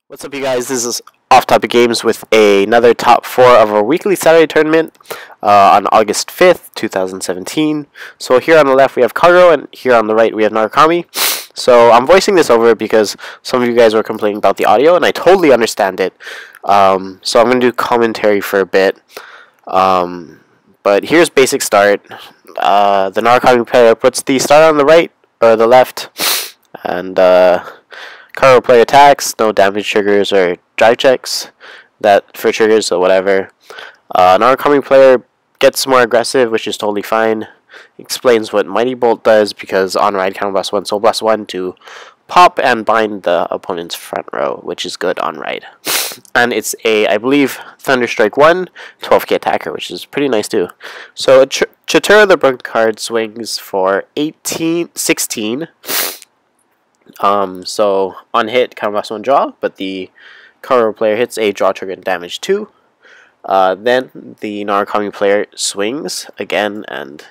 What's up, you guys? This is Off Topic Games with another top 4 of our weekly Saturday tournament on August 5th, 2017. So here on the left we have Kagero, and here on the right we have Narukami. So I'm voicing this over because some of you guys were complaining about the audio, and I totally understand it. So I'm going to do commentary for a bit. But here's basic start. The Narukami player puts the start on the right, or the left, and Kagero player attacks, no damage triggers or drive checks that for triggers or whatever. Narukami player gets more aggressive, which is totally fine. Explains what Mighty Bolt does because on ride counter +1, so +1 to pop and bind the opponent's front row, which is good on ride. And it's a, I believe, Thunderstrike 1, 12k attacker, which is pretty nice too. So Chatura, the broken card, swings for 16. So on hit, counter +1 draw, but the Kagero player hits a draw trigger and damage 2. Then the Narukami player swings again and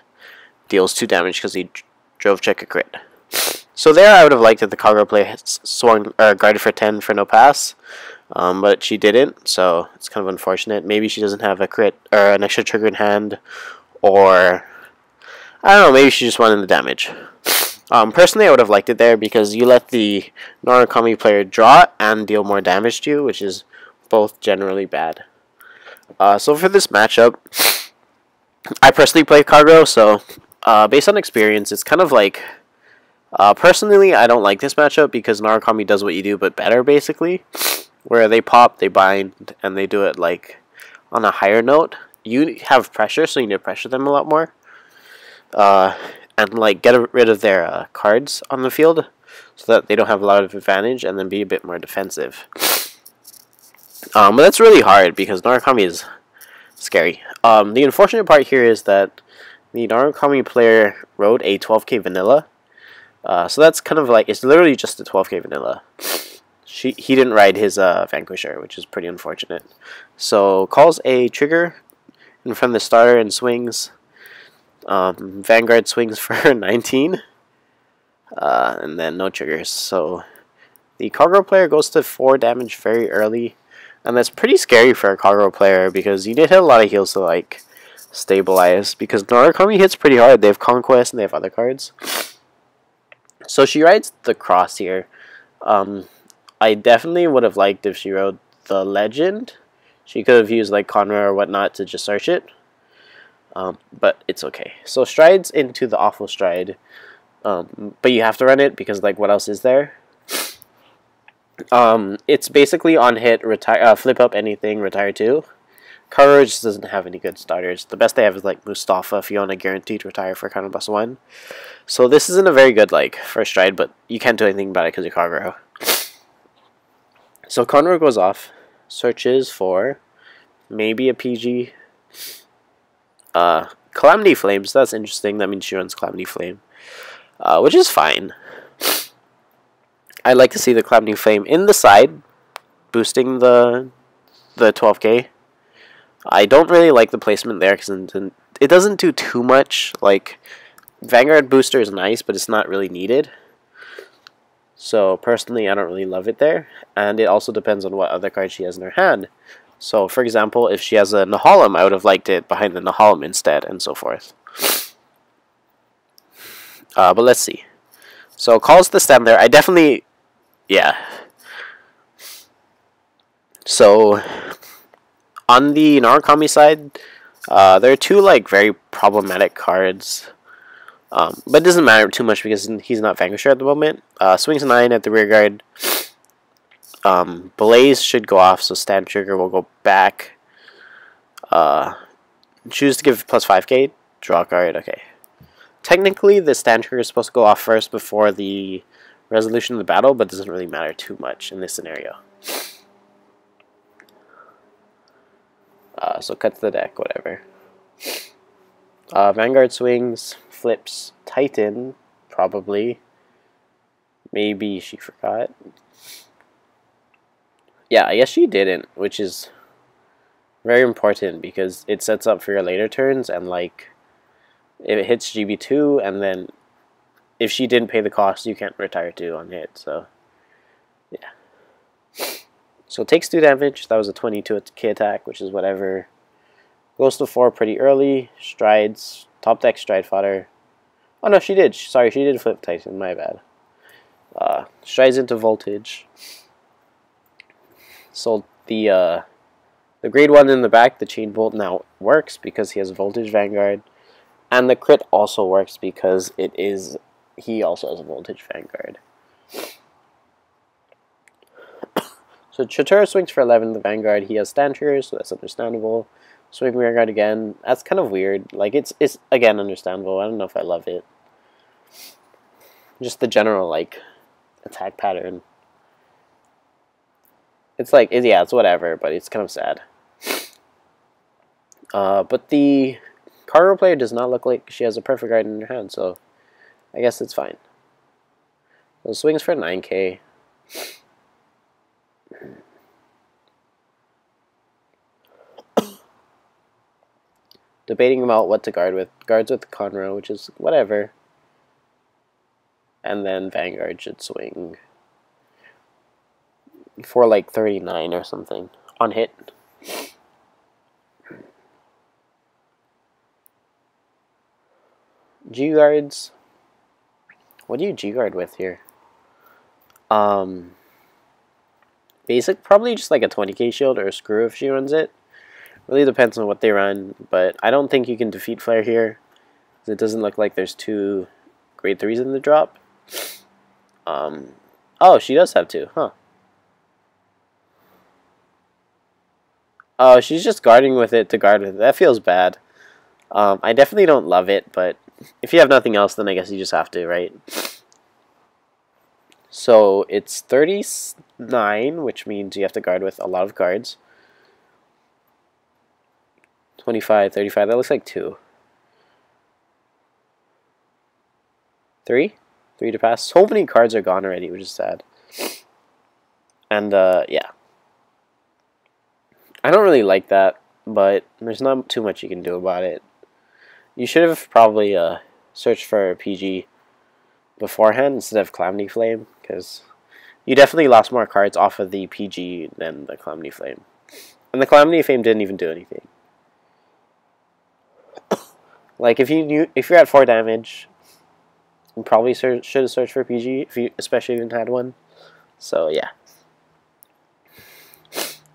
deals 2 damage because he drove check a crit. So there I would have liked that the Kagero player swung guarded for 10 for no pass, but she didn't, so it's kind of unfortunate. Maybe she doesn't have a crit or an extra trigger in hand, or I don't know, maybe she just wanted the damage. Personally, I would have liked it there because you let the Narukami player draw and deal more damage to you, which is both generally bad. So for this matchup, I personally play Kagero, so based on experience, it's kind of like, personally, I don't like this matchup because Narukami does what you do, but better, basically. Where they pop, they bind, and they do it like on a higher note. You have pressure, so you need to pressure them a lot more. And like get rid of their cards on the field so that they don't have a lot of advantage, and then be a bit more defensive. But that's really hard because Narukami is scary. The unfortunate part here is that the Narukami player rode a 12k vanilla. So that's kind of like, it's literally just a 12k vanilla. He didn't ride his Vanquisher, which is pretty unfortunate. So calls a trigger in front of the starter and swings. Vanguard swings for 19, and then no triggers. So the Kagero player goes to 4 damage very early, and that's pretty scary for a Kagero player because you need to hit a lot of heals to like stabilize, because Narukami hits pretty hard. They have Conquest and they have other cards. So she rides the Cross here. I definitely would have liked if she rode the Legend. She could have used like Conra or whatnot to just search it. But it's okay. So strides into the awful stride, but you have to run it because like what else is there? It's basically on hit, retire, flip up anything, retire 2. Kagero just doesn't have any good starters. The best they have is like Mustafa, Fiona, guaranteed to retire for counter +1. So this isn't a very good like first stride, but you can't do anything about it because you're Kagero. So Conra goes off, searches for maybe a PG. Calamity Flames, that's interesting. That means she runs Calamity Flame, which is fine. I like to see the Calamity Flame in the side, boosting the 12k. I don't really like the placement there because it doesn't do too much. Like, Vanguard booster is nice, but it's not really needed. So personally, I don't really love it there, and it also depends on what other cards she has in her hand. So, for example, if she has a Nahalem, I would have liked it behind the Nahalem instead, and so forth. But let's see. So, calls the stem there. I definitely, yeah. So, on the Narukami side, there are 2 like very problematic cards. But it doesn't matter too much because he's not Vanquisher at the moment. Swings 9 at the rear guard. Blaze should go off, so stand trigger will go back. Choose to give +5k, draw card, okay. Technically, the stand trigger is supposed to go off first before the resolution of the battle, but it doesn't really matter too much in this scenario. So cut to the deck, whatever. Vanguard swings, flips Titan, probably. Maybe she forgot. Yeah, I guess she didn't, which is very important because it sets up for your later turns, and like if it hits GB2, and then if she didn't pay the cost, you can't retire 2 on hit, so yeah. So it takes 2 damage. That was a 22 K attack, which is whatever. Goes to 4 pretty early. Strides. Top deck stride fodder. Oh no, she did. Sorry, she did flip Titan. My bad. Strides into voltage. So the grade 1 in the back, the chain bolt, now works because he has voltage Vanguard. And the crit also works because he also has a voltage Vanguard. So Chatura swings for 11, the Vanguard. He has stand triggers, so that's understandable. Swing Vanguard again. That's kind of weird. Like, it's again understandable. I don't know if I love it. Just the general, like, attack pattern. It's like, yeah, it's whatever, but it's kind of sad. But the Kagero player does not look like she has a perfect guard in her hand, so I guess it's fine. So swings for 9k. Debating about what to guard with. Guards with Conroe, which is whatever. And then Vanguard should swing for like 39 or something on hit. G-Guards. What do you G-Guard with here? Basic, probably just like a 20k shield or a screw if she runs it. Really depends on what they run, but I don't think you can defeat Flare here. It doesn't look like there's 2 grade 3s in the drop. Oh, she does have 2, huh? Oh, she's just guarding with it to guard with it. That feels bad. I definitely don't love it, but if you have nothing else, then I guess you just have to, right? So it's 39, which means you have to guard with a lot of cards. 25, 35, that looks like 2. 3? 3 to pass. So many cards are gone already, which is sad. And, yeah. I don't really like that, but there's not too much you can do about it. You should have probably searched for PG beforehand instead of Calamity Flame, because you definitely lost more cards off of the PG than the Calamity Flame. And the Calamity Flame didn't even do anything. Like, if you're at 4 damage, you probably should have searched for PG, especially if you didn't had one. So, yeah.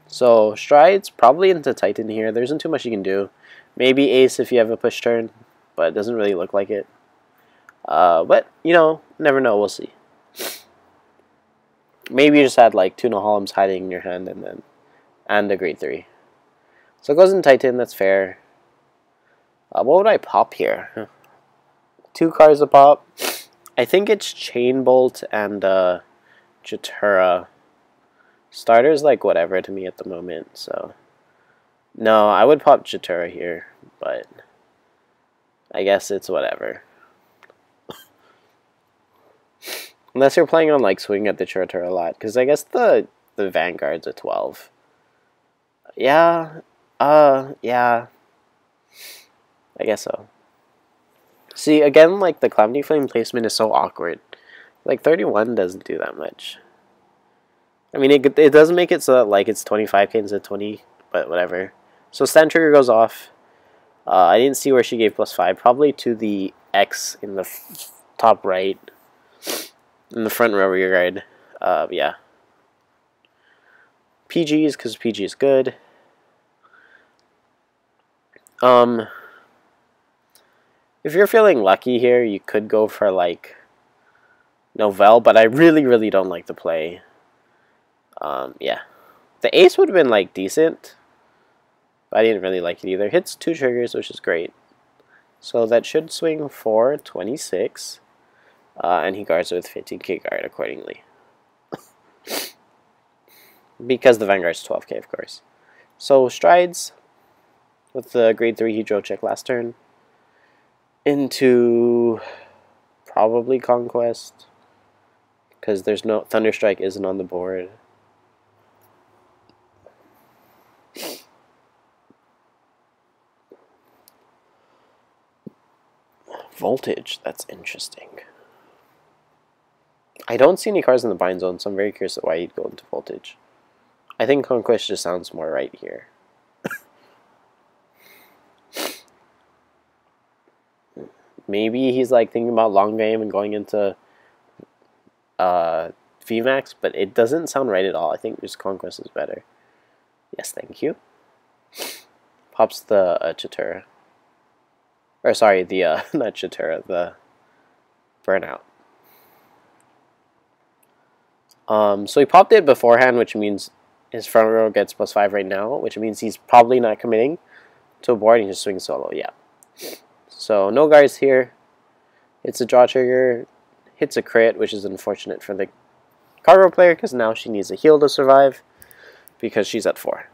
So, Strides, probably into Titan here. There isn't too much you can do. Maybe Ace if you have a push turn, but it doesn't really look like it. But, you know, never know. We'll see. Maybe you just had, like, 2 Nahalms hiding in your hand and a grade 3. So it goes in Titan, that's fair. What would I pop here? 2 cards to pop. I think it's Chain Bolt and Chatura. Starter's like whatever to me at the moment, so no, I would pop Chatura here, but I guess it's whatever. Unless you're playing on like swing at the Chatura a lot, because I guess the Vanguard's a 12. Yeah, yeah. I guess so. See, again, like, the Calamity Flame placement is so awkward. Like, 31 doesn't do that much. I mean, it doesn't make it so that, like, it's 25k instead of 20, but whatever. So, stand trigger goes off. I didn't see where she gave +5. Probably to the X in the top right. In the front row rear guard. Yeah. PGs, because PG is good. If you're feeling lucky here, you could go for, like, Novell, but I really, really don't like the play. Yeah. The Ace would have been, like, decent, but I didn't really like it either. Hits 2 triggers, which is great. So that should swing for 26, and he guards with 15k guard accordingly. Because the Vanguard's 12k, of course. So Strides, with the grade 3 he drove check last turn, into probably Conquest, because there's no Thunderstrike isn't on the board. Voltage, that's interesting. I don't see any cards in the bind zone, so I'm very curious why he'd go into Voltage. I think Conquest just sounds more right here. Maybe he's like thinking about long game and going into VMAX, but it doesn't sound right at all. I think just Conquest is better. Yes, thank you. Pops the Chatura. Or sorry, the not Chatura, the Burnout. So he popped it beforehand, which means his front row gets +5 right now, which means he's probably not committing to a board. He just swings solo. Yeah. So no guards here. Hits a draw trigger. Hits a crit, which is unfortunate for the Kagero player because now she needs a heal to survive because she's at 4.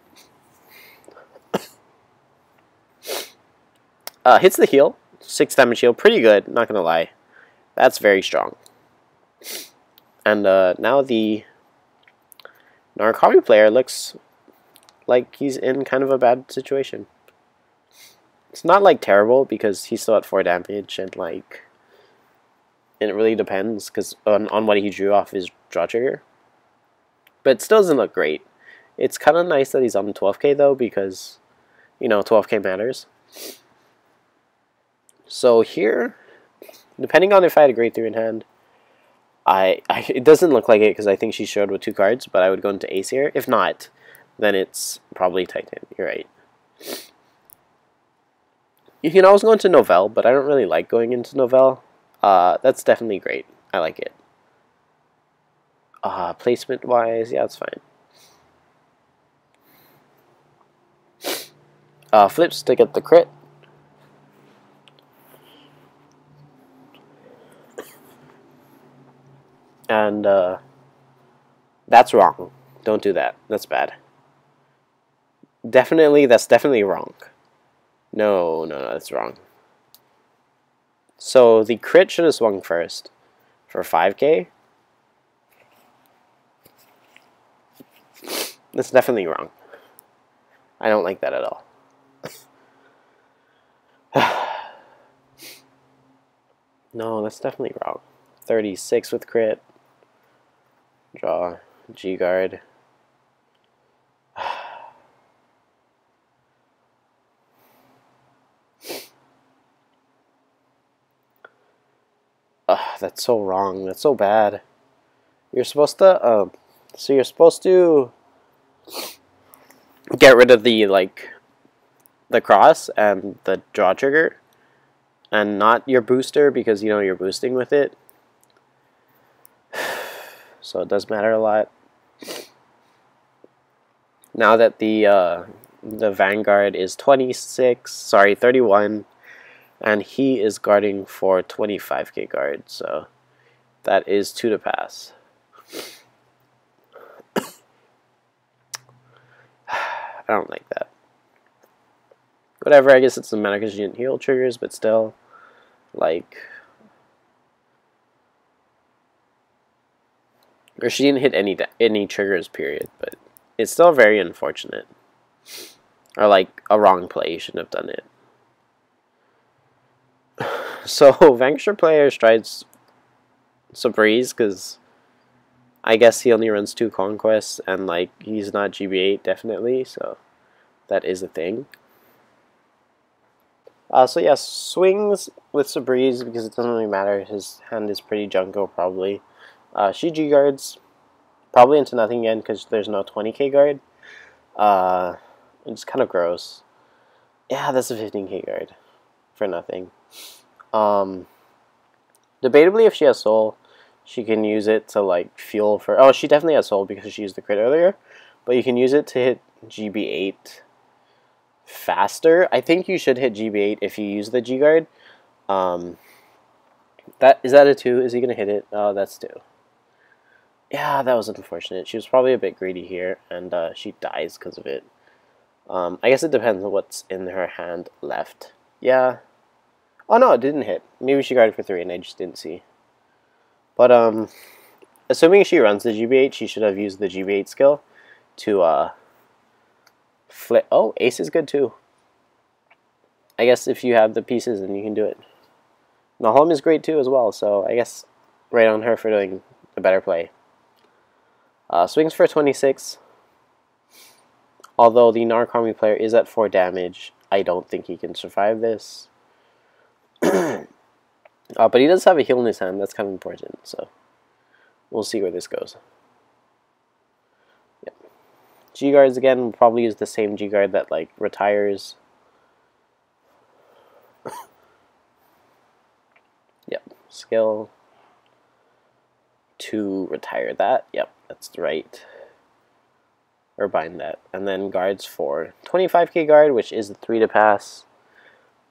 Hits the heal. 6 damage heal. Pretty good, not gonna lie. That's very strong. And now the Narukami player looks like he's in kind of a bad situation. It's not like terrible because he's still at 4 damage and like it really depends because on what he drew off his draw trigger. But it still doesn't look great. It's kind of nice that he's on 12k though because, you know, 12k matters. So here, depending on if I had a grade 3 in hand, it doesn't look like it because I think she showed with 2 cards, but I would go into ace here. If not, then it's probably Titan. You're right. You can always go into Novell, but I don't really like going into Novell. That's definitely great. I like it. Placement-wise, yeah, it's fine. Flips to get the crit. And that's wrong. Don't do that. That's bad. That's definitely wrong. No, that's wrong. So the crit should have swung first for 5k. That's definitely wrong. I don't like that at all. No, that's definitely wrong. 36 with crit. Draw. G-guard. That's so wrong. That's so bad. You're supposed to, so you're supposed to get rid of the, like, the cross and the draw trigger, and not your booster because, you know, you're boosting with it. So it does matter a lot. Now that the Vanguard is 31, and he is guarding for 25k guard, so that is 2 to pass. I don't like that. Whatever, I guess it's the matter because she didn't heal triggers, but still, like, or she didn't hit any triggers, period, but it's still very unfortunate. Or like a wrong play, you shouldn't have done it. So Vanquisher player strides Sabreeze because I guess he only runs 2 conquests and like he's not GB8 definitely, so that is a thing. So yeah, swings with Sabreeze because it doesn't really matter. His hand is pretty junko probably. She G guards probably into nothing again because there's no 20k guard. It's kind of gross. Yeah, that's a 15k guard for nothing. Debatably, if she has soul, she can use it to like fuel for. Oh, she definitely has soul because she used the crit earlier. But you can use it to hit GB8 faster. I think you should hit GB8 if you use the G guard. That is that a 2? Is he gonna hit it? Oh, that's 2. Yeah, that was unfortunate. She was probably a bit greedy here, and she dies because of it. I guess it depends on what's in her hand left. Yeah. Oh no, it didn't hit. Maybe she guarded for 3 and I just didn't see. But assuming she runs the GB8, she should have used the GB8 skill to flip. Oh, ace is good too. I guess if you have the pieces, then you can do it. Nahom is great too as well, so I guess right on her for doing a better play. Swings for 26. Although the Narukami player is at 4 damage, I don't think he can survive this. But he does have a heal in his hand, that's kind of important, so we'll see where this goes. Yep. G-Guards again, will probably use the same G-Guard that like retires. Yep, skill to retire that. Yep, that's right. Or bind that. And then guards for 25k guard, which is the 3 to pass.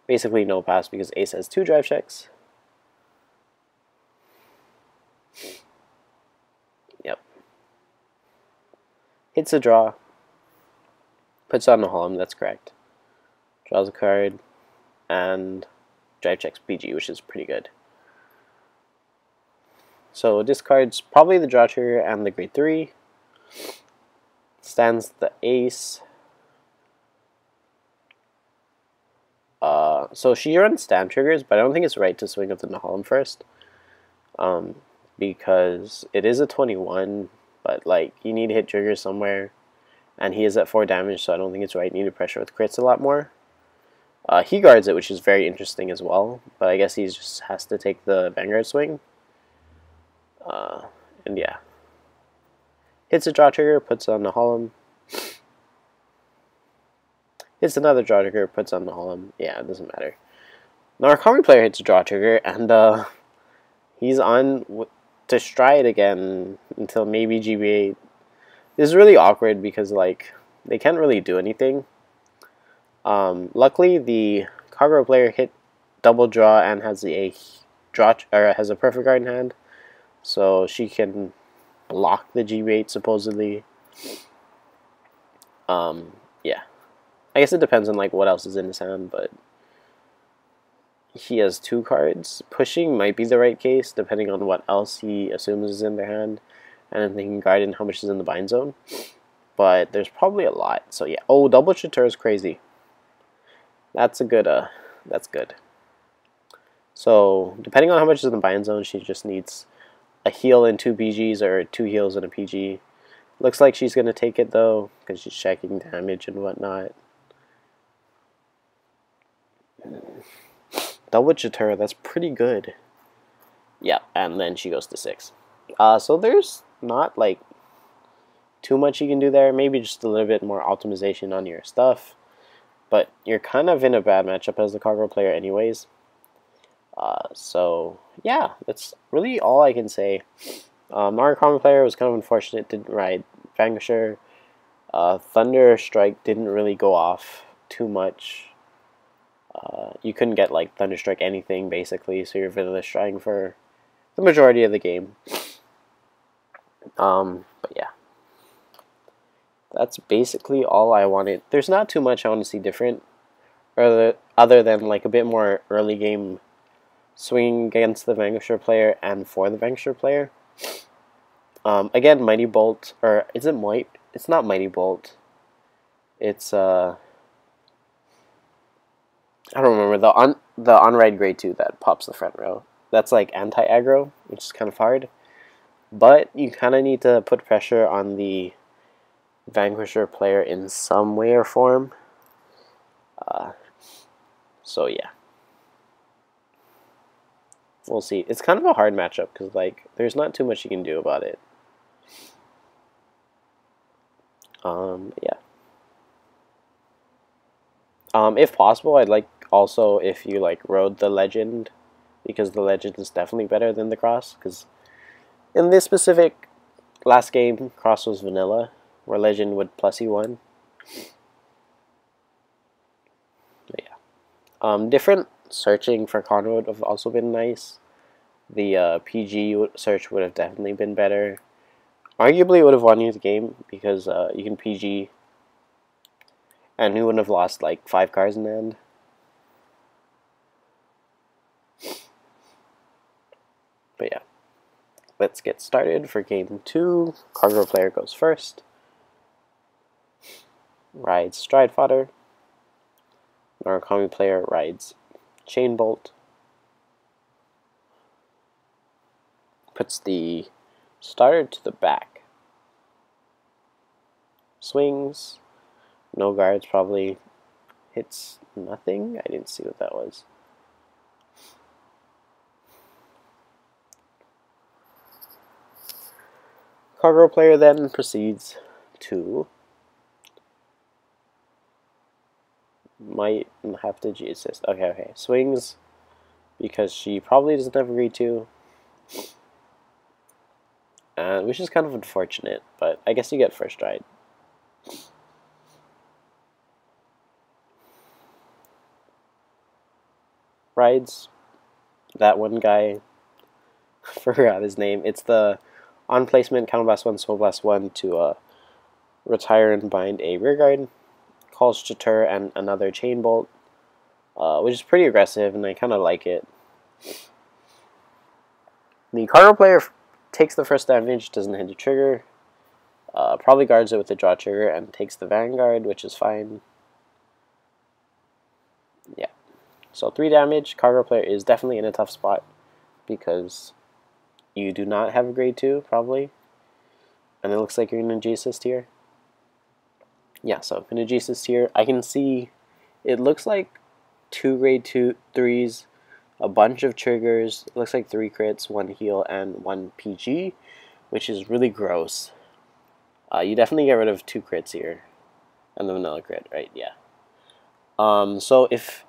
Basically no pass because Ace has 2 drive checks. Yep. Hits a draw. Puts on the Holm, that's correct. Draws a card. And drive checks PG, which is pretty good. So discards probably the draw trigger and the grade 3. Stands the Ace. So she runs stand triggers, but I don't think it's right to swing up the Nahalem first. Because it is a 21, but like you need to hit triggers somewhere. And he is at 4 damage, so I don't think it's right. You need to pressure with crits a lot more. He guards it, which is very interesting as well. But I guess he just has to take the Vanguard swing. And yeah. Hits a draw trigger, puts on the Holm. Hits another draw trigger, puts on the Holm. Yeah, it doesn't matter. Narukami player hits a draw trigger, and he's on to stride again until maybe GB8. This is really awkward because like they can't really do anything. Luckily, the Kagero player hit double draw and has has a perfect guard in hand, so she can block the GB8 supposedly. Yeah, I guess it depends on like what else is in his hand, but he has 2 cards. Pushing might be the right case depending on what else he assumes is in their hand, and I'm thinking guard and how much is in the bind zone. But there's probably a lot. So yeah. Oh, double Chatur is crazy. That's a good. That's good. So depending on how much is in the bind zone, she just needs a heal and 2 PGs or 2 heals and a PG. Looks like she's gonna take it though because she's checking damage and whatnot. Double Chatur, that's pretty good. Yeah, and then she goes to 6. So there's not like too much you can do there. Maybe just a little bit more optimization on your stuff. But you're kind of in a bad matchup as the Kagero player anyways. So yeah, that's really all I can say. Narukami player was kind of unfortunate, didn't ride Vanquisher. Thunder Strike didn't really go off too much. You couldn't get like Thunder Strike anything basically, so you're vanilla striking for the majority of the game. But yeah, that's basically all I wanted. There's not too much I want to see different, other than like a bit more early game swinging against the Vanquisher player and for the Vanquisher player. Again, Mighty Bolt, or is it Might? It's not Mighty Bolt. It's I don't remember the on-ride grade 2 that pops the front row. That's like anti-aggro, which is kind of hard. But you kind of need to put pressure on the Vanquisher player in some way or form. So yeah, we'll see. It's kind of a hard matchup because like there's not too much you can do about it. Yeah. If possible, I'd like also if you like rode the Legend, because the Legend is definitely better than the Cross. Because in this specific last game, Cross was vanilla, where Legend would plus E1. But yeah. Different searching for Con would have also been nice. The PG search would have definitely been better. Arguably, it would have won you the game because you can PG, and you wouldn't have lost like 5 cards in the end. But yeah, let's get started for game 2. Kagero player goes first. Rides Stride Fodder. Narukami player rides Chain Bolt. Puts the starter to the back. Swings. No guards probably hits nothing. I didn't see what that was. Kagero player then proceeds to might have to G assist. Okay. Swings because she probably doesn't have a grade 2. Which is kind of unfortunate, but I guess you get first stride. Rides that one guy, forgot his name. It's the on placement counterblast 1, soul blast 1 to retire and bind a rear guard. Calls Chatur and another chain bolt, which is pretty aggressive, and I kind of like it. The Kagero player takes the first damage, doesn't hit the trigger, probably guards it with the draw trigger, and takes the Vanguard, which is fine. Yeah. So 3 damage. Kagero player is definitely in a tough spot because you do not have a grade 2, probably. And it looks like you're in a G assist here. Yeah, so in a G assist here, I can see it looks like 2 grade 3s, a bunch of triggers. It looks like 3 crits, 1 heal, and 1 PG, which is really gross. You definitely get rid of 2 crits here, and the vanilla crit, right? Yeah. So if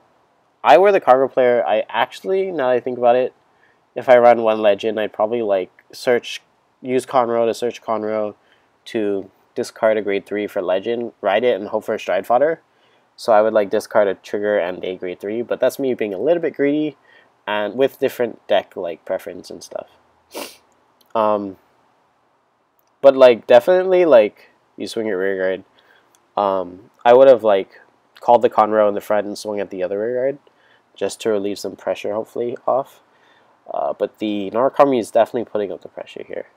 I were the Kagero player, I actually, now that I think about it, if I run 1 legend, I'd probably like use Conroe to search Conroe to discard a grade 3 for legend, ride it, and hope for a stride fodder. So I would like discard a trigger and a grade 3, but that's me being a little bit greedy and with different deck like preference and stuff. But like definitely like you swing your rear guard. I would have like called the Conroe in the front and swung at the other rear guard just to relieve some pressure hopefully off. But the Narukami is definitely putting up the pressure here.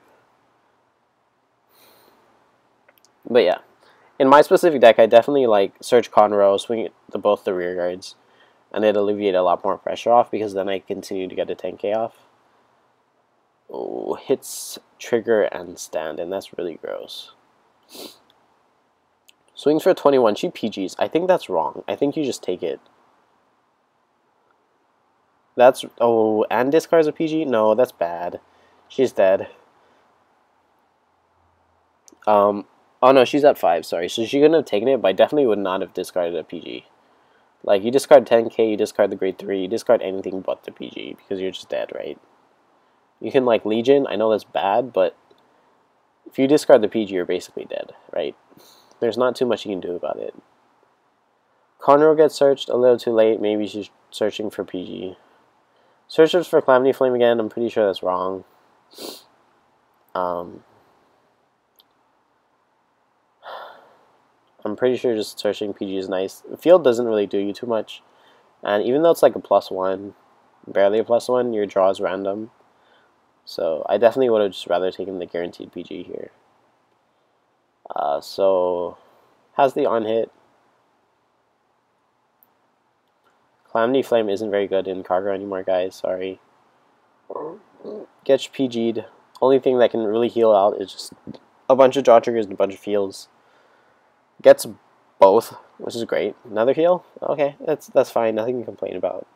But yeah, in my specific deck, I definitely like search Conroe, swing it to both the rear guards, and it alleviate a lot more pressure off because then I continue to get a 10k off. Oh, hits trigger and stand, and that's really gross. Swings for 21, she PGs. I think that's wrong. I think you just take it. That's, oh, and discards a PG? No, that's bad. She's dead. Oh no, she's at 5, sorry. So she couldn't have taken it, but I definitely would not have discarded a PG. Like, you discard 10k, you discard the grade 3, you discard anything but the PG, because you're just dead, right? You can, like, Legion, I know that's bad, but if you discard the PG, you're basically dead, right? There's not too much you can do about it. Conroe gets searched a little too late, maybe she's searching for PG. Searches for Calamity Flame again, I'm pretty sure that's wrong. I'm pretty sure just searching PG is nice. Field doesn't really do you too much. And even though it's like a +1, barely a +1, your draw is random. So I definitely would have just rather taken the guaranteed PG here. So has the on hit. Calamity Flame isn't very good in Kagero anymore, guys. Sorry. Gets PG'd. Only thing that can really heal out is just a bunch of draw triggers and a bunch of heals. Gets both, which is great. Another heal? Okay, that's fine. Nothing to complain about.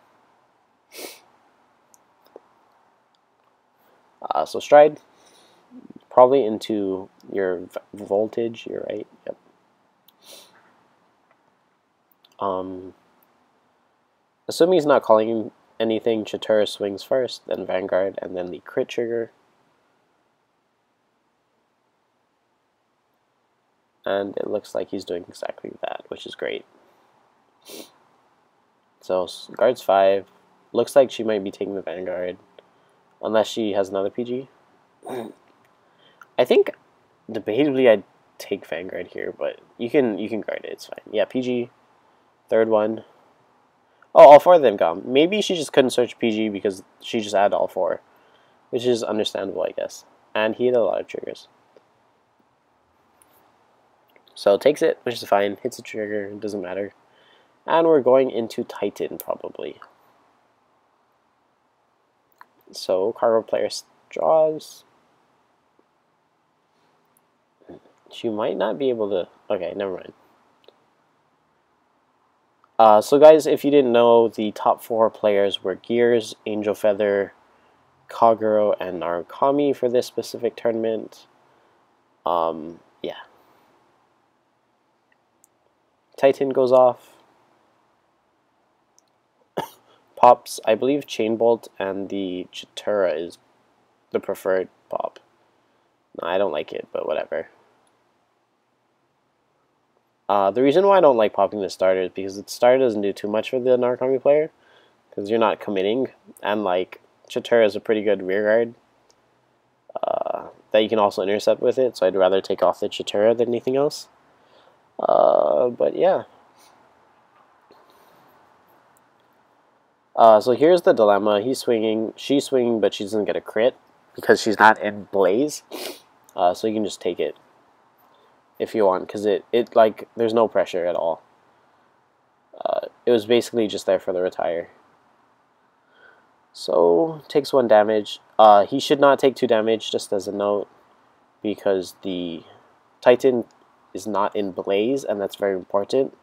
So stride. Probably into your voltage. You're right. Yep. Assuming he's not calling anything, Chatur swings first, then Vanguard, and then the crit trigger. And it looks like he's doing exactly that, which is great. So guards 5. Looks like she might be taking the Vanguard, unless she has another PG. I think debatably I'd take Vanguard here, but you can guard it. It's fine. Yeah, PG. Third one. Oh, all 4 of them gone. Maybe she just couldn't search PG because she just added all 4, which is understandable, I guess. And he had a lot of triggers. So takes it, which is fine. Hits the trigger, it doesn't matter. And we're going into Titan, probably. So Kagero player draws. She might not be able to... Okay, never mind. So guys, if you didn't know, the top 4 players were Gears, Angel Feather, Kagero, and Narukami for this specific tournament. Yeah. Titan goes off. Pops, I believe Chain Bolt and the Chitura is the preferred pop. No, I don't like it, but whatever. The reason why I don't like popping the starter is because the starter doesn't do too much for the Narukami player, because you're not committing, and like Chitura is a pretty good rear guard that you can also intercept with it, so I'd rather take off the Chitura than anything else. But yeah. So here's the dilemma. He's swinging, she's swinging, but she doesn't get a crit because she's not in Blaze. So you can just take it if you want, because it like there's no pressure at all. It was basically just there for the retire. So takes 1 damage. He should not take 2 damage, just as a note, because the Titan is not in Blaze, and that's very important,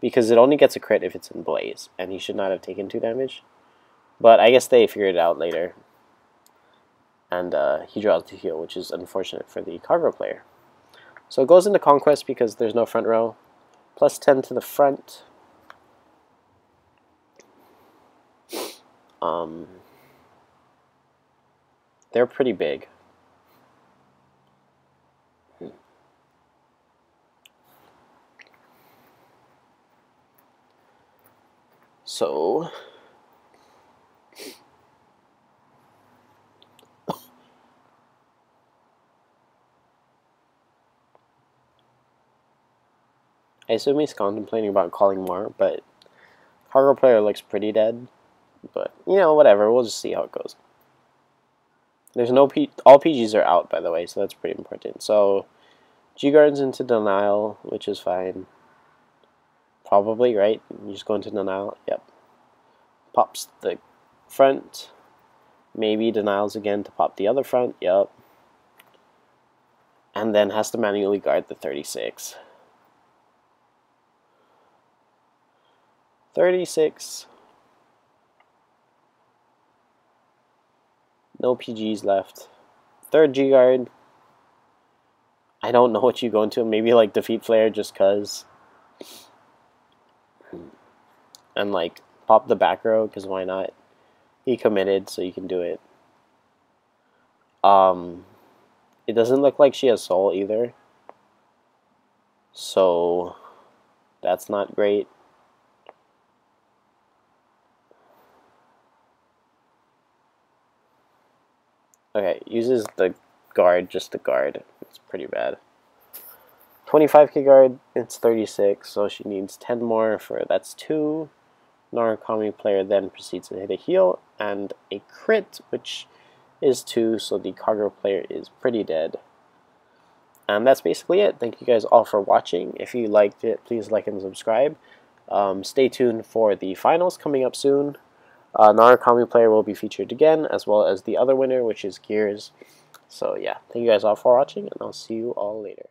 because it only gets a crit if it's in Blaze, and he should not have taken 2 damage. But I guess they figured it out later, and he draws the heal, which is unfortunate for the Kagero player. So it goes into Conquest because there's no front row. Plus 10 to the front. They're pretty big. So I assume he's contemplating about calling more, but Kagero player looks pretty dead. But, you know, whatever. We'll just see how it goes. There's no all PGs are out, by the way, so that's pretty important. So, G-Guard's into denial, which is fine. Probably, right? You just go into denial. Yep. Pops the front. Maybe denials again to pop the other front. Yep. And then has to manually guard the 36. 36. No PGs left. Third G guard. I don't know what you go into. Maybe like defeat flare just cause. And like pop the back row, because why not? He committed, so you can do it. It doesn't look like she has soul either. So that's not great. Okay, uses the guard just to guard. It's pretty bad. 25k guard, it's 36, so she needs 10 more for that's 2. Narukami player then proceeds to hit a heal and a crit, which is 2, so the Kagero player is pretty dead. And that's basically it. Thank you guys all for watching. If you liked it, please like and subscribe. Stay tuned for the finals coming up soon. Narukami player will be featured again, as well as the other winner, which is Gears. So yeah, thank you guys all for watching, and I'll see you all later.